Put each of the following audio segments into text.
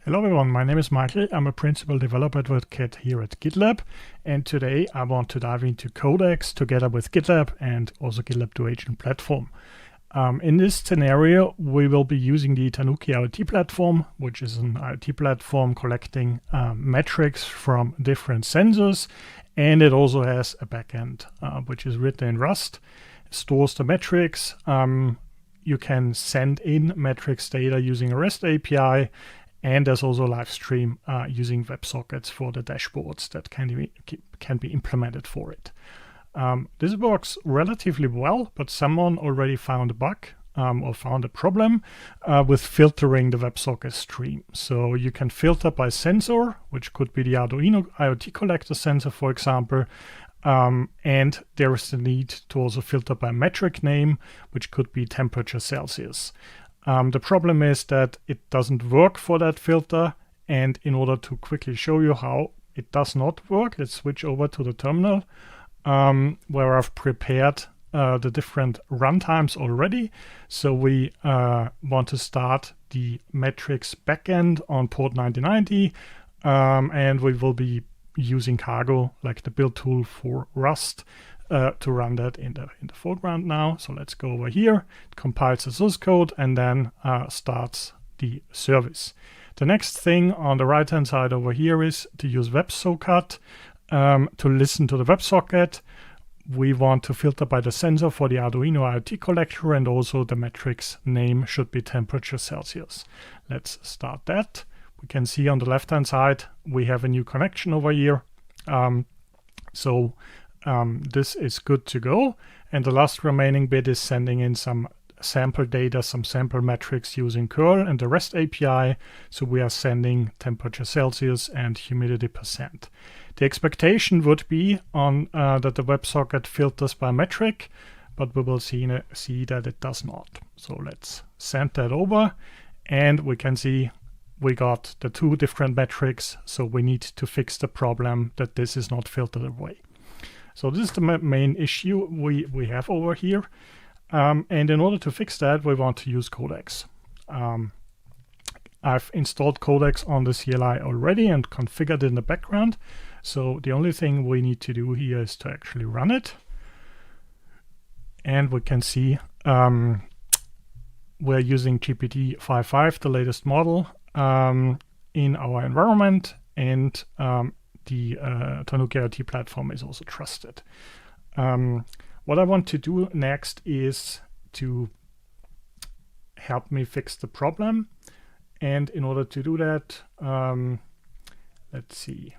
Hello everyone, my name is Michael. I'm a principal developer advocate here at GitLab, and today I want to dive into Codex together with GitLab and also GitLab Duo Agent Platform. In this scenario, we will be using the Tanuki IoT Platform, which is an IoT platform collecting metrics from different sensors, and it also has a backend, which is written in Rust. It stores the metrics. You can send in metrics data using a REST API, and there's also a live stream using WebSockets for the dashboards that can be implemented for it. This works relatively well, but someone already found a bug or found a problem with filtering the WebSocket stream. So you can filter by sensor, which could be the Arduino IoT collector sensor, for example, and there is the need to also filter by metric name, which could be temperature Celsius. The problem is that it doesn't work for that filter, and in order to quickly show you how it does not work, let's switch over to the terminal where I've prepared the different runtimes already. So we want to start the metrics backend on port 9090, and we will be using Cargo, like the build tool for Rust, to run that in the foreground now. So let's go over here, it compiles the source code, and then starts the service. The next thing on the right hand side over here is to use WebSocket to listen to the WebSocket. We want to filter by the sensor for the Arduino IoT collector, and also the metrics name should be temperature Celsius. Let's start that. We can see on the left hand side we have a new connection over here. This is good to go, and the last remaining bit is sending in some sample data, some sample metrics using curl and the REST API. So we are sending temperature Celsius and humidity %. The expectation would be on that the WebSocket filters by metric, but we will see that it does not. So let's send that over, and we can see we got the two different metrics. So we need to fix the problem that this is not filtered away. So this is the main issue we have over here. And in order to fix that, we want to use Codex. I've installed Codex on the CLI already and configured it in the background. So the only thing we need to do here is to actually run it. And we can see we're using GPT-5.5, the latest model, in our environment, and the Tanuki IoT platform is also trusted. What I want to do next is to help me fix the problem. And in order to do that, let's see.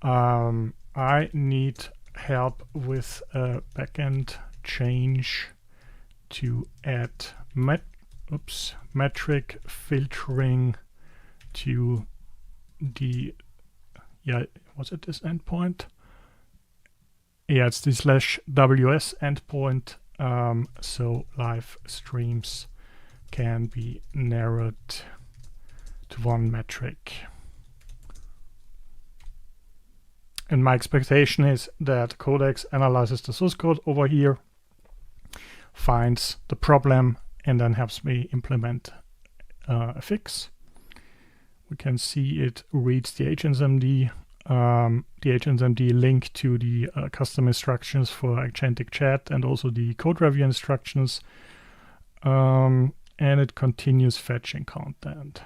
I need help with a backend change to add metric filtering to the, was it this endpoint? Yeah, it's the /ws endpoint, so live streams can be narrowed to one metric. And my expectation is that Codex analyzes the source code over here, finds the problem, and then helps me implement a fix. We can see it reads the agentsmd, link to the custom instructions for agentic chat, and also the code review instructions, and it continues fetching content.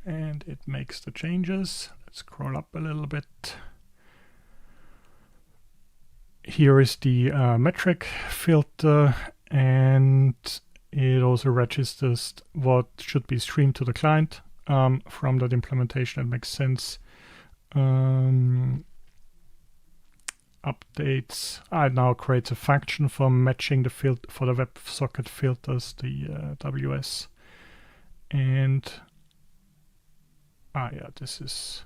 And it makes the changes. Let's scroll up a little bit. Here is the metric filter, and it also registers what should be streamed to the client from that implementation. That makes sense. Updates. It now creates a function for matching the for the WebSocket filters, the WS. And this is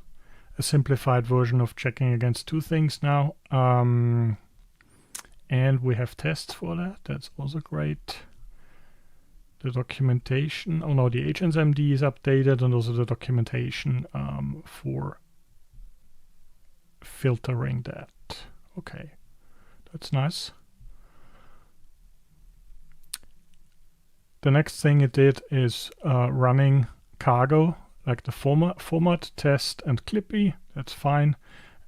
a simplified version of checking against two things now. And we have tests for that. That's also great. The documentation, the agentsmd is updated, and also the documentation for filtering that. Okay. That's nice. The next thing it did is running cargo, like the format test and Clippy. That's fine.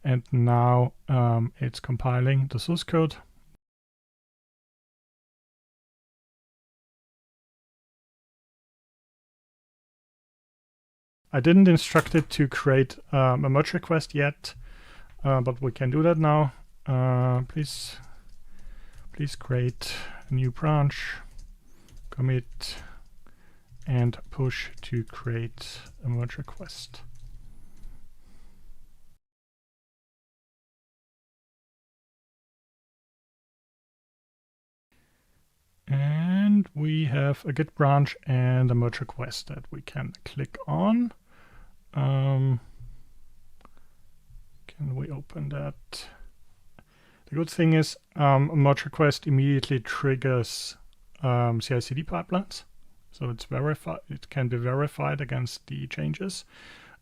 And now it's compiling the source code. I didn't instruct it to create a merge request yet, but we can do that now. Please create a new branch, commit, and push to create a merge request. And we have a Git branch and a merge request that we can click on. Can we open that? The good thing is a merge request immediately triggers CI/CD pipelines, so it's verified. It can be verified against the changes.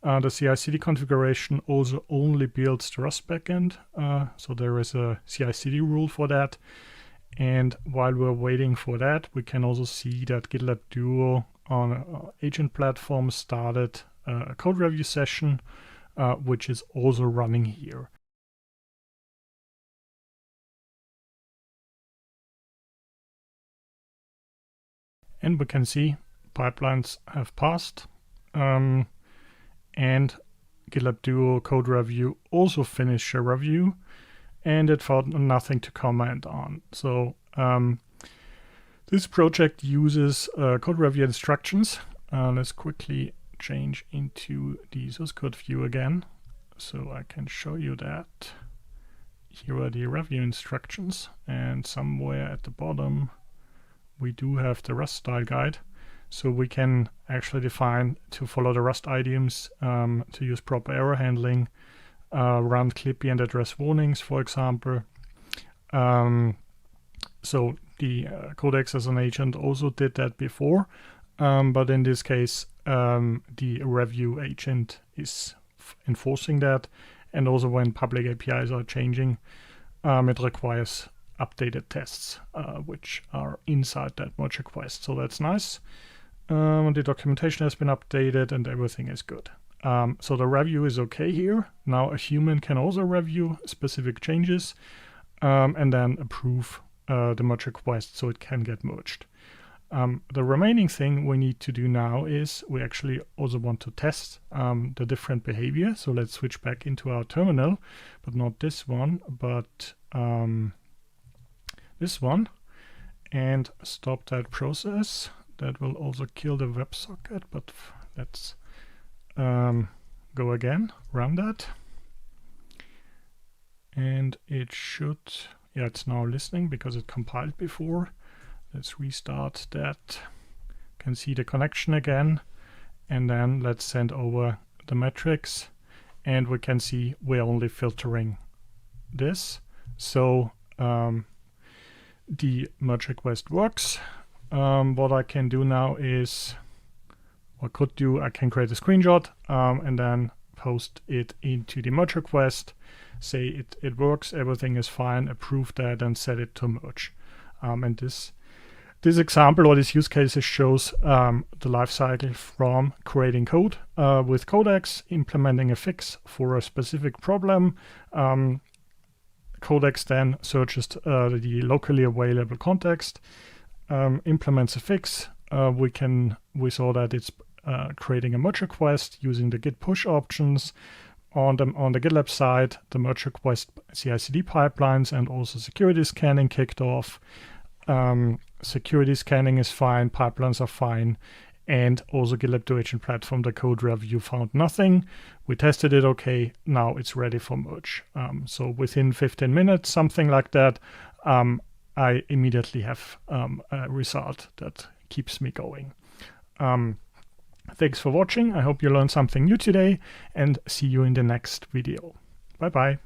The CI/CD configuration also only builds the Rust backend, so there is a CI/CD rule for that. And while we're waiting for that, we can also see that GitLab Duo on Agent Platform started a code review session, which is also running here. And we can see pipelines have passed, and GitLab Duo code review also finished a review, and it found nothing to comment on. So this project uses code review instructions. Let's quickly change into the source code view again, so I can show you that. Here are the review instructions, and somewhere at the bottom we do have the Rust style guide, so we can actually define to follow the Rust idioms, to use proper error handling, run Clippy and address warnings, for example. So the Codex as an agent also did that before, but in this case the review agent is enforcing that, and also when public APIs are changing, it requires updated tests, which are inside that merge request. So that's nice. The documentation has been updated and everything is good. So the review is okay here. Now a human can also review specific changes and then approve the merge request so it can get merged. The remaining thing we need to do now is we actually also want to test the different behavior. So let's switch back into our terminal, but not this one, but this one, and stop that process. That will also kill the WebSocket, but let's go again, run that. And it should, yeah, it's now listening because it compiled before. Let's restart that. You can see the connection again. And then let's send over the metrics. And we can see we're only filtering this. So the merge request works. What I can do now is, or could do, I can create a screenshot and then post it into the merge request, say it works, everything is fine, approve that, and set it to merge. And this example or this use case shows the life cycle from creating code with Codex, implementing a fix for a specific problem. Codex then searches the locally available context, implements a fix. We saw that it's creating a merge request using the git push options. On the GitLab side, the merge request CI/CD pipelines and also security scanning kicked off. Security scanning is fine, pipelines are fine, and also GitLab Duo Agent Platform, the code review found nothing. We tested it okay, now it's ready for merge. So within 15 minutes, something like that, I immediately have a result that keeps me going. Thanks for watching. I hope you learned something new today, and see you in the next video. Bye-bye.